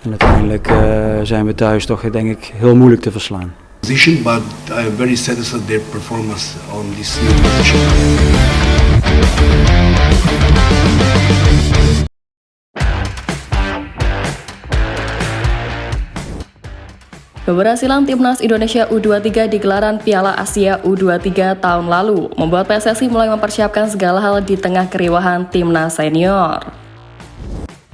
En uiteindelijk zijn we thuis toch denk ik heel moeilijk te verslaan. Position, but I am very satisfied their performance on this new position. Keberhasilan Timnas Indonesia U23 di gelaran Piala Asia U23 tahun lalu membuat PSSI mulai mempersiapkan segala hal di tengah keriuhan Timnas Senior.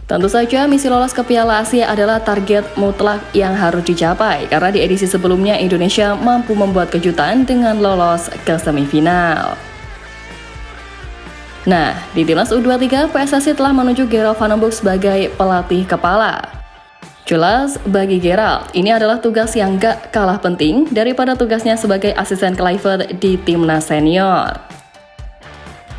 Tentu saja misi lolos ke Piala Asia adalah target mutlak yang harus dicapai karena di edisi sebelumnya Indonesia mampu membuat kejutan dengan lolos ke semifinal. Nah, di Timnas U23 PSSI telah menunjuk Gerald Van den Boeck sebagai pelatih kepala. Jelas, bagi Gerald, ini adalah tugas yang gak kalah penting daripada tugasnya sebagai asisten Kluivert di Timnas Senior.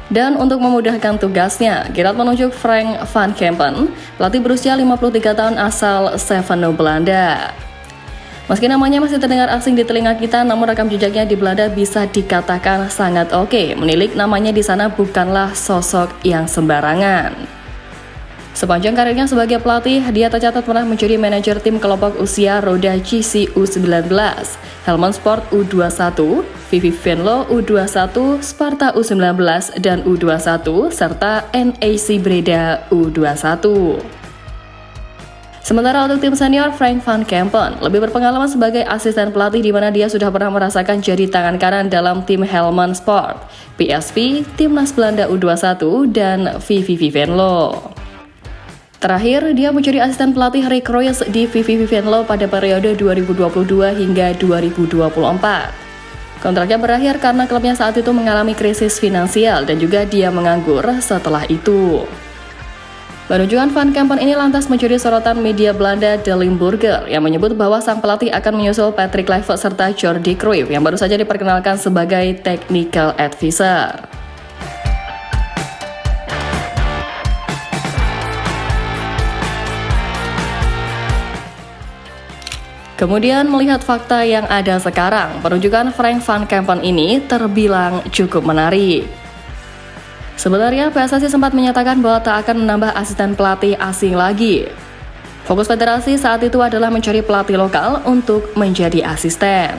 Dan untuk memudahkan tugasnya, Gerald menunjuk Frank van Kempen, pelatih berusia 53 tahun asal Zevenhuizen, Belanda. Meski namanya masih terdengar asing di telinga kita, namun rekam jejaknya di Belanda bisa dikatakan sangat oke. Menilik namanya di sana bukanlah sosok yang sembarangan. Sepanjang karirnya sebagai pelatih, dia tercatat pernah menjadi manajer tim kelompok usia Roda JC U19, Helmond Sport U21, VV Venlo U21, Sparta U19 dan U21, serta NAC Breda U21. Sementara untuk tim senior, Frank van Kempen lebih berpengalaman sebagai asisten pelatih di mana dia sudah pernah merasakan jari tangan kanan dalam tim Helmond Sport, PSV, Timnas Belanda U21, dan VV Venlo. Terakhir, dia menjadi asisten pelatih Rick Royce di VV Venlo pada periode 2022 hingga 2024. Kontraknya berakhir karena klubnya saat itu mengalami krisis finansial dan juga dia menganggur setelah itu. Penunjukan Van Kempen ini lantas menjadi sorotan media Belanda De Limburger yang menyebut bahwa sang pelatih akan menyusul Patrick Kluivert serta Jordi Cruyff yang baru saja diperkenalkan sebagai technical advisor. Kemudian melihat fakta yang ada sekarang, penunjukan Frank van Kempen ini terbilang cukup menarik. Sebenarnya PSSI sempat menyatakan bahwa tak akan menambah asisten pelatih asing lagi. Fokus federasi saat itu adalah mencari pelatih lokal untuk menjadi asisten.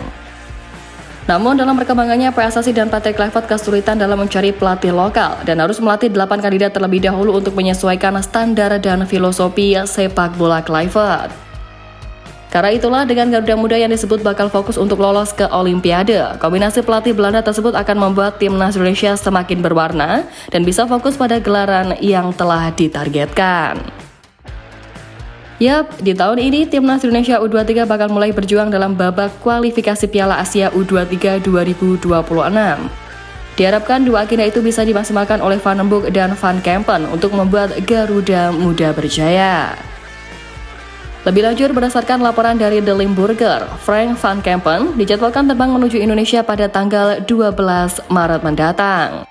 Namun dalam perkembangannya PSSI dan Patrick Kluivert kesulitan dalam mencari pelatih lokal dan harus melatih 8 kandidat terlebih dahulu untuk menyesuaikan standar dan filosofi sepak bola Kluivert. Karena itulah dengan Garuda Muda yang disebut bakal fokus untuk lolos ke Olimpiade, kombinasi pelatih Belanda tersebut akan membuat Timnas Indonesia semakin berwarna dan bisa fokus pada gelaran yang telah ditargetkan. Yap, di tahun ini Timnas Indonesia U23 bakal mulai berjuang dalam babak kualifikasi Piala Asia U23 2026. Diharapkan dua agenda itu bisa dimaksimalkan oleh Van den Boeck dan Van Kempen untuk membuat Garuda Muda berjaya. Lebih lanjut, berdasarkan laporan dari The Limburger, Frank van Kempen dijadwalkan terbang menuju Indonesia pada tanggal 12 Maret mendatang.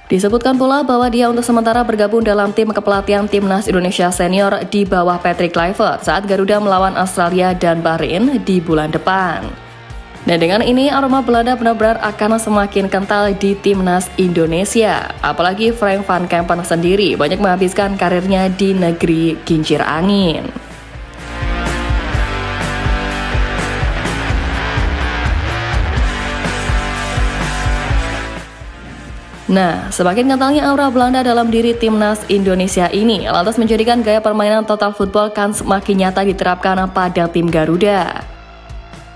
Disebutkan pula bahwa dia untuk sementara bergabung dalam tim kepelatihan Timnas Indonesia Senior di bawah Patrick Kluivert saat Garuda melawan Australia dan Bahrain di bulan depan. Dan dengan ini aroma Belanda benar-benar akan semakin kental di Timnas Indonesia. Apalagi Frank van Kempen sendiri banyak menghabiskan karirnya di negeri kincir angin. Nah, semakin kentalnya aura Belanda dalam diri Timnas Indonesia ini lantas menjadikan gaya permainan total football kan semakin nyata diterapkan pada tim Garuda.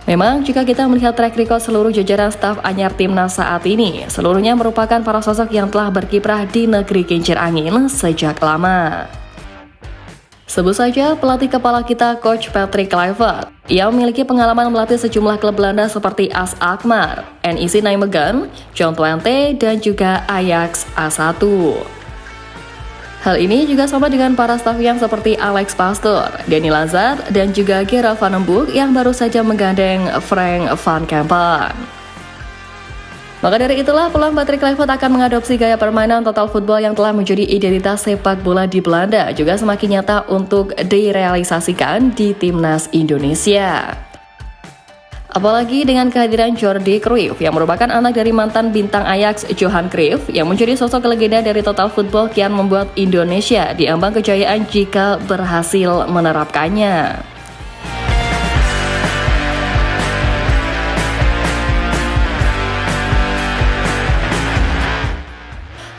Memang jika kita melihat track record seluruh jajaran staf anyar Timnas saat ini, seluruhnya merupakan para sosok yang telah berkiprah di negeri kincir angin sejak lama. Sebut saja pelatih kepala kita Coach Patrick Kluivert. Ia memiliki pengalaman melatih sejumlah klub Belanda seperti AS Alkmaar, NEC Nijmegen, John Twente, dan juga Ajax A1. Hal ini juga sama dengan para staf yang seperti Alex Pastoor, Danny Lazard, dan juga Gerald Van den Boeck yang baru saja menggandeng Frank van Kempen. Maka dari itulah peluang Patrick Kluivert akan mengadopsi gaya permainan total football yang telah menjadi identitas sepak bola di Belanda juga semakin nyata untuk direalisasikan di Timnas Indonesia. Apalagi dengan kehadiran Jordi Cruyff yang merupakan anak dari mantan bintang Ajax Johan Cruyff yang menjadi sosok legenda dari total football kian membuat Indonesia diambang kejayaan jika berhasil menerapkannya.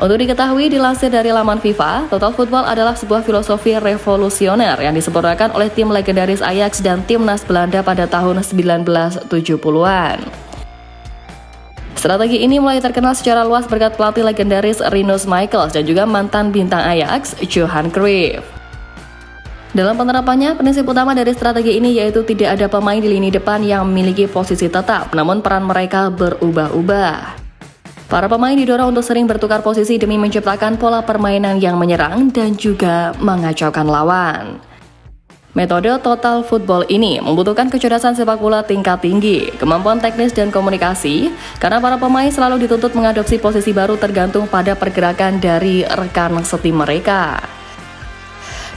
Untuk diketahui, dilansir dari laman FIFA, total football adalah sebuah filosofi revolusioner yang disempurnakan oleh tim legendaris Ajax dan timnas Belanda pada tahun 1970-an. Strategi ini mulai terkenal secara luas berkat pelatih legendaris Rinus Michels dan juga mantan bintang Ajax Johan Cruyff. Dalam penerapannya, prinsip utama dari strategi ini yaitu tidak ada pemain di lini depan yang memiliki posisi tetap, namun peran mereka berubah-ubah. Para pemain didorong untuk sering bertukar posisi demi menciptakan pola permainan yang menyerang dan juga mengacaukan lawan. Metode total football ini membutuhkan kecerdasan sepak bola tingkat tinggi, kemampuan teknis dan komunikasi, karena para pemain selalu dituntut mengadopsi posisi baru tergantung pada pergerakan dari rekan setim mereka.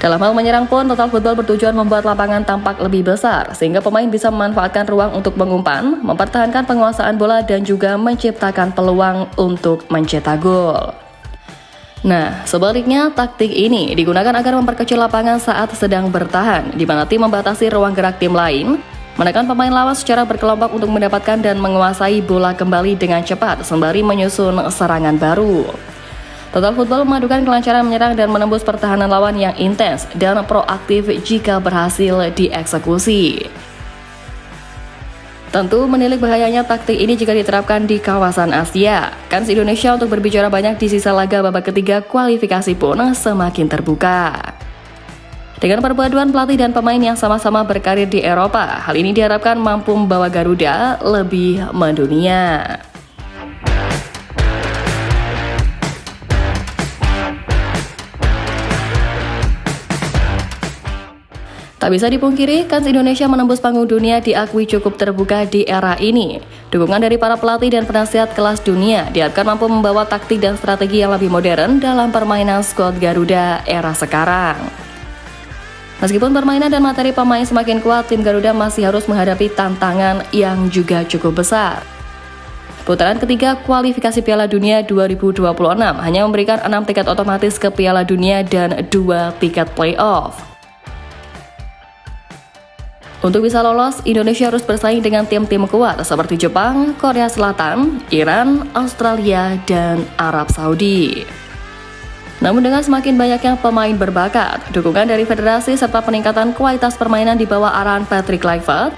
Dalam hal menyerang pun, total football bertujuan membuat lapangan tampak lebih besar, sehingga pemain bisa memanfaatkan ruang untuk mengumpan, mempertahankan penguasaan bola, dan juga menciptakan peluang untuk mencetak gol. Nah, sebaliknya, taktik ini digunakan agar memperkecil lapangan saat sedang bertahan, di mana tim membatasi ruang gerak tim lain, menekan pemain lawan secara berkelompok untuk mendapatkan dan menguasai bola kembali dengan cepat, sembari menyusun serangan baru. Total football memadukan kelancaran menyerang dan menembus pertahanan lawan yang intens dan proaktif jika berhasil dieksekusi. Tentu menilik bahayanya taktik ini jika diterapkan di kawasan Asia. Kans Indonesia untuk berbicara banyak di sisa laga babak ketiga kualifikasi pun semakin terbuka. Dengan perpaduan pelatih dan pemain yang sama-sama berkarir di Eropa, hal ini diharapkan mampu membawa Garuda lebih mendunia. Tak bisa dipungkiri, kans Indonesia menembus panggung dunia diakui cukup terbuka di era ini. Dukungan dari para pelatih dan penasihat kelas dunia diharapkan mampu membawa taktik dan strategi yang lebih modern dalam permainan skuad Garuda era sekarang. Meskipun permainan dan materi pemain semakin kuat, tim Garuda masih harus menghadapi tantangan yang juga cukup besar. Putaran ketiga kualifikasi Piala Dunia 2026 hanya memberikan 6 tiket otomatis ke Piala Dunia dan 2 tiket playoff. Untuk bisa lolos, Indonesia harus bersaing dengan tim-tim kuat seperti Jepang, Korea Selatan, Iran, Australia, dan Arab Saudi. Namun dengan semakin banyaknya pemain berbakat, dukungan dari federasi serta peningkatan kualitas permainan di bawah arahan Patrick Kluivert,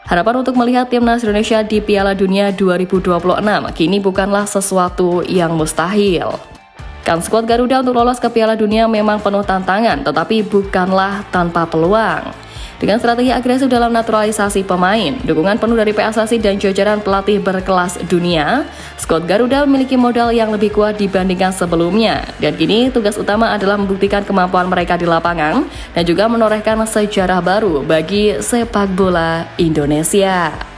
harapan untuk melihat timnas Indonesia di Piala Dunia 2026 kini bukanlah sesuatu yang mustahil. Kans skuad Garuda untuk lolos ke Piala Dunia memang penuh tantangan, tetapi bukanlah tanpa peluang. Dengan strategi agresif dalam naturalisasi pemain, dukungan penuh dari PSSI dan jajaran pelatih berkelas dunia, skuad Garuda memiliki modal yang lebih kuat dibandingkan sebelumnya. Dan kini tugas utama adalah membuktikan kemampuan mereka di lapangan dan juga menorehkan sejarah baru bagi sepak bola Indonesia.